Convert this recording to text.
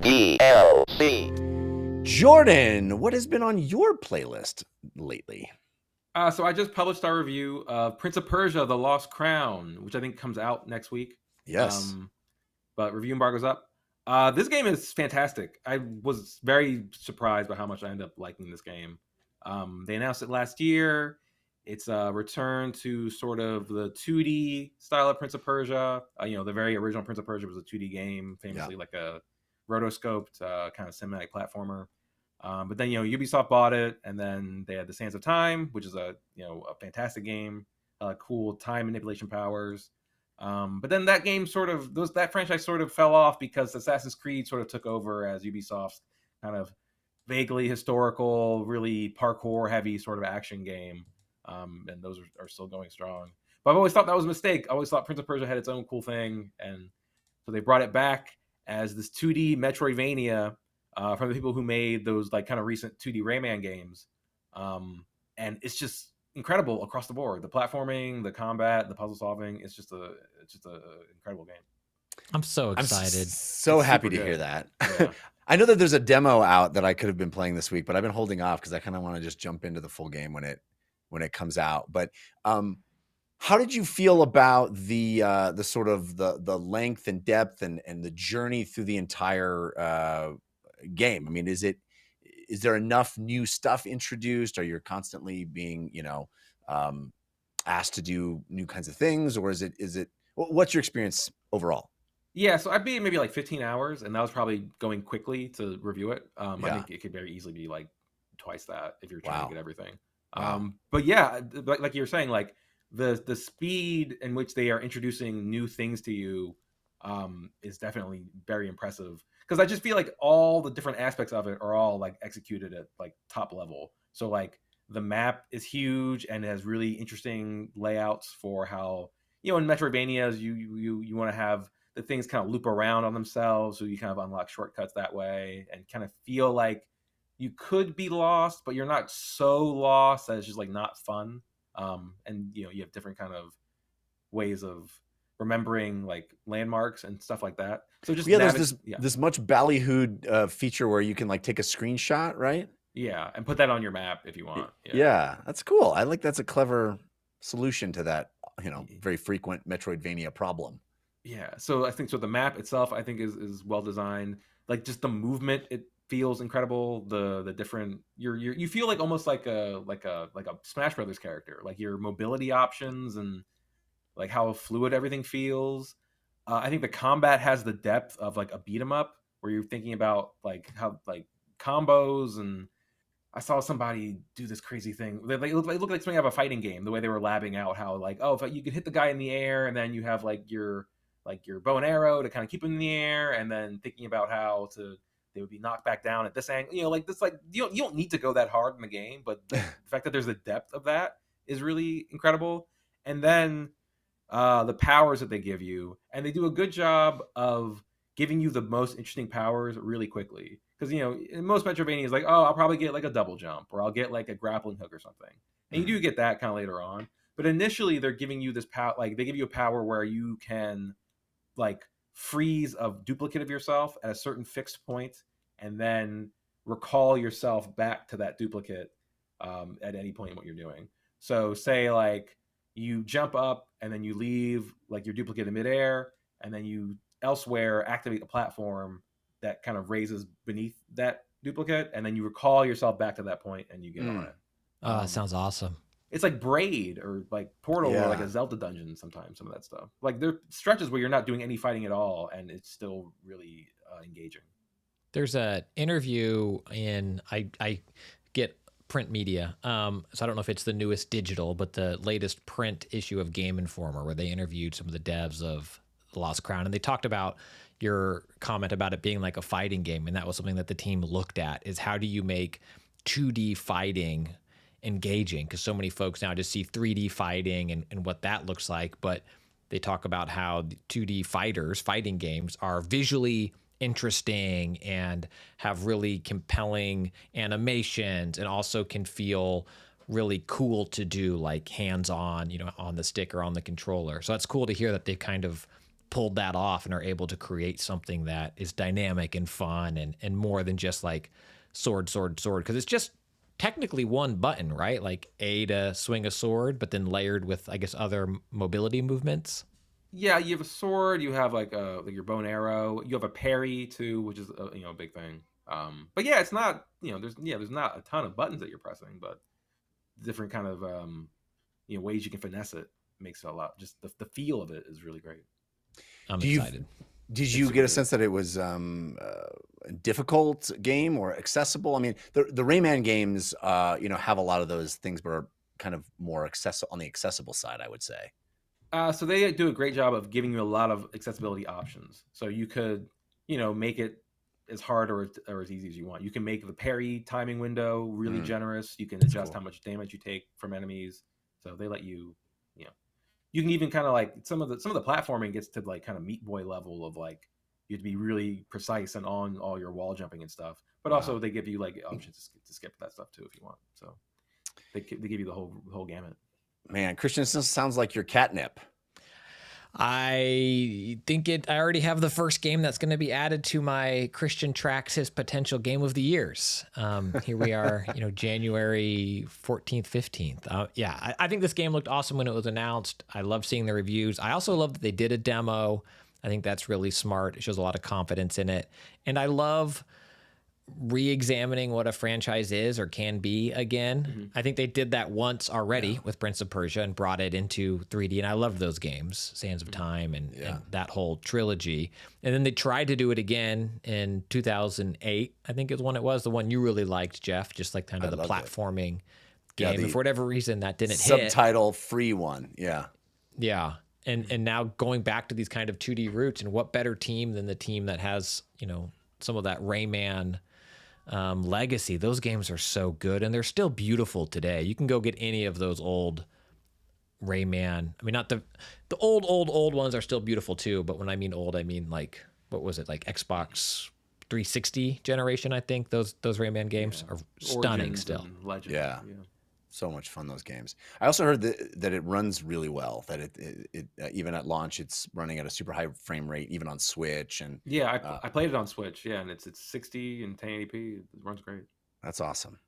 DLC. Jordan, what has been on your playlist lately? So I just published our review of Prince of Persia: The Lost Crown, which I think comes out next week. Yes. But review embargo's up. This game is fantastic. I was very surprised by how much I ended up liking this game. They announced it last year. It's a return to sort of the 2D style of Prince of Persia. The very original Prince of Persia was a 2D game, famously like a rotoscoped kind of cinematic platformer. But then Ubisoft bought it, and then they had the Sands of Time, which is a fantastic game, cool time manipulation powers. But then that game that franchise sort of fell off because Assassin's Creed sort of took over as Ubisoft's kind of vaguely historical, really parkour heavy sort of action game. And those are still going strong. But I've always thought that was a mistake. I always thought Prince of Persia had its own cool thing, and so they brought it back as this 2D Metroidvania from the people who made those like kind of recent 2D Rayman games. And it's just incredible across the board. The platforming, the combat, the puzzle solving, it's just a incredible game. I'm so excited. So happy to hear that. Yeah. I know that there's a demo out that I could have been playing this week, but I've been holding off because I kind of want to just jump into the full game when it comes out. But how did you feel about the sort of the length and depth and the journey through the entire game? I mean, is there enough new stuff introduced? Are you constantly being asked to do new kinds of things, or is it what's your experience overall? Yeah, so I'd be maybe like 15 hours, and that was probably going quickly to review it. I think it could very easily be like twice that if you're trying to get everything. But yeah, like you were saying, like the speed in which they are introducing new things to you is definitely very impressive. Because I just feel like all the different aspects of it are all like executed at like top level. So like the map is huge and has really interesting layouts for how in Metroidvanias you want to have the things kind of loop around on themselves, so you kind of unlock shortcuts that way and kind of feel like you could be lost, but you're not so lost that it's just like not fun. And you have different kind of ways of remembering like landmarks and stuff like that. So just there's this much ballyhooed feature where you can like take a screenshot, right? Yeah, and put that on your map if you want. Yeah, that's cool. I like that's a clever solution to that very frequent Metroidvania problem. Yeah, so I think the map itself I think is well designed. Like just the movement, it feels incredible. The different you feel like almost like a Smash Brothers character, like your mobility options and like how fluid everything feels. I think the combat has the depth of like a beat 'em up, where you're thinking about like how like combos. And I saw somebody do this crazy thing. It looked like something out of a fighting game. The way they were labbing out how like, if you can hit the guy in the air, and then you have like your bow and arrow to kind of keep him in the air, and then thinking about how they would be knocked back down at this angle. Like this, like you don't need to go that hard in the game, but the fact that there's a depth of that is really incredible. And then the powers that they give you, and they do a good job of giving you the most interesting powers really quickly. Because in most Metroidvanias, like, I'll probably get like a double jump, or I'll get like a grappling hook or something, and you do get that kind of later on. But initially, they're giving you this power, like they give you a power where you can like freeze a duplicate of yourself at a certain fixed point, and then recall yourself back to that duplicate at any point in what you're doing. So say like you jump up and then you leave like your duplicate in midair, and then you elsewhere activate a platform that kind of raises beneath that duplicate, and then you recall yourself back to that point and you get on it. Oh, that sounds awesome. It's like Braid or like Portal or like a Zelda dungeon sometimes, some of that stuff. Like there are stretches where you're not doing any fighting at all, and it's still really engaging. There's an interview I get print media. So I don't know if it's the newest digital, but the latest print issue of Game Informer, where they interviewed some of the devs of The Lost Crown, and they talked about your comment about it being like a fighting game, and that was something that the team looked at, is how do you make 2D fighting engaging? Because so many folks now just see 3D fighting and what that looks like, but they talk about how 2D fighting games are visually interesting and have really compelling animations, and also can feel really cool to do, like hands-on, on the stick or on the controller. So that's cool to hear that they've kind of pulled that off and are able to create something that is dynamic and fun and more than just like sword, because it's just technically one button, right? Like A to swing a sword, but then layered with, I guess, other mobility movements. Yeah, you have a sword. You have like your bow and arrow. You have a parry too, which is a big thing. But yeah, it's not there's not a ton of buttons that you're pressing, but different kind of ways you can finesse it makes it a lot. Just the feel of it is really great. I'm excited. Did you get a sense that it was a difficult game or accessible? I mean, the Rayman games, have a lot of those things, but are kind of more accessible on the accessible side, I would say. So they do a great job of giving you a lot of accessibility options. So you could, make it as hard or as easy as you want. You can make the parry timing window really generous. You can adjust how much damage you take from enemies. So they let you, you can even kind of like some of the platforming gets to like kind of Meat Boy level of like you have to be really precise and on all your wall jumping and stuff. But also they give you like options to skip that stuff too if you want. So they give you the whole gamut. Man, Christian, this sounds like your catnip. I think I already have the first game that's going to be added to my Christian tracks his potential game of the years. Here we are, January 14th, 15th. Yeah, I think this game looked awesome when it was announced. I love seeing the reviews. I also love that they did a demo. I think that's really smart. It shows a lot of confidence in it. And I love re-examining what a franchise is or can be again. Mm-hmm. I think they did that once already with Prince of Persia and brought it into 3D, and I loved those games, Sands of Time and that whole trilogy. And then they tried to do it again in 2008, I think is when it was, the one you really liked, Jeff, just like kind of the platforming game. And for whatever reason, that didn't hit. Subtitle-free one, yeah. Yeah. And now going back to these kind of 2D roots, and what better team than the team that has, some of that Rayman legacy. Those games are so good, and they're still beautiful today. You can go get any of those old Rayman. I mean, not the old ones are still beautiful too, but when I mean old, I mean like, what was it, like Xbox 360 generation? I think those Rayman games are stunning. Origins still. Legends. Yeah. So much fun, those games. I also heard that it runs really well, that it even at launch, it's running at a super high frame rate, even on Switch. And I played it on Switch, and it's 60 and 1080p. It runs great. That's awesome.